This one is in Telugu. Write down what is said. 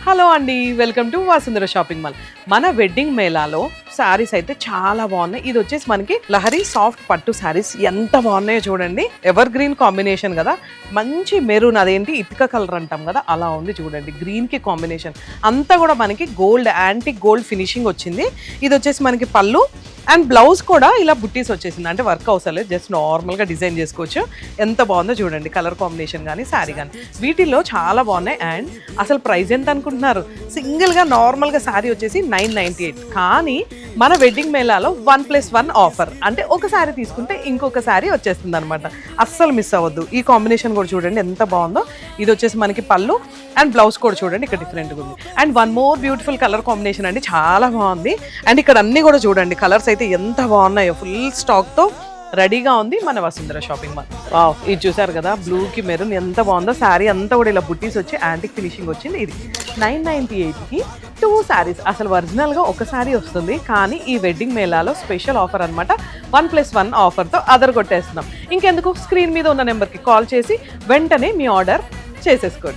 హలో అండి, welcome to Vasundhara shopping mall. మన వెడ్డింగ్ మేళాలో శారీస్ అయితే చాలా బాగున్నాయి. ఇది వచ్చేసి మనకి లహరి సాఫ్ట్ పట్టు శారీస్ ఎంత బాగున్నాయో చూడండి. ఎవర్ గ్రీన్ కాంబినేషన్ కదా, మంచి మెరూన్, అదేంటి ఇటుక కలర్ అంటాం కదా, అలా ఉంది చూడండి. గ్రీన్ కి కాంబినేషన్ అంతా కూడా మనకి గోల్డ్, యాంటిక్ గోల్డ్ ఫినిషింగ్ వచ్చింది. ఇది వచ్చేసి మనకి పళ్ళు అండ్ బ్లౌజ్ కూడా ఇలా బుట్టీస్ వచ్చేసింది. అంటే వర్క్ అవసరం లేదు, జస్ట్ నార్మల్గా డిజైన్ చేసుకోవచ్చు. ఎంత బాగుందో చూడండి, కలర్ కాంబినేషన్ కానీ శారీ కానీ వీటిల్లో చాలా బాగున్నాయి. అండ్ అసలు ప్రైస్ ఎంత అనుకుంటున్నారు? సింగిల్గా నార్మల్గా శారీ వచ్చేసి 998, కానీ మన వెడ్డింగ్ మేళాలో 1+1 ఆఫర్. అంటే ఒక శారీ తీసుకుంటే ఇంకొక శారీ వచ్చేస్తుంది అనమాట. అస్సలు మిస్ అవ్వద్దు. ఈ కాంబినేషన్ కూడా చూడండి ఎంత బాగుందో. ఇది వచ్చేసి మనకి పళ్ళు అండ్ బ్లౌజ్ కూడా చూడండి ఇక్కడ డిఫరెంట్గా ఉంది. And one more beautiful colour combination అండి, చాలా బాగుంది. అండ్ ఇక్కడ అన్ని కూడా చూడండి, కలర్స్ అయితే ఎంత బాగున్నాయో. ఫుల్ స్టాక్తో రెడీగా ఉంది మన వసుంధర షాపింగ్ మాల్. వావ్, ఇది చూసారు కదా, బ్లూకి మెరూన్ ఎంత బాగుందో. శారీ అంతా కూడా ఇలా బుట్టీస్ వచ్చి యాంటిక్ ఫినిషింగ్ వచ్చింది. ఇది 998కి 2 శారీస్. అసలు ఒరిజినల్గా ఒక శారీ వస్తుంది, కానీ ఈ వెడ్డింగ్ మేళాలో స్పెషల్ ఆఫర్ అనమాట. 1+1 ఆఫర్తో అదర్ కొట్టేస్తున్నాం. ఇంకెందుకు, స్క్రీన్ మీద ఉన్న నెంబర్కి కాల్ చేసి వెంటనే మీ ఆర్డర్ చేసేసుకోండి.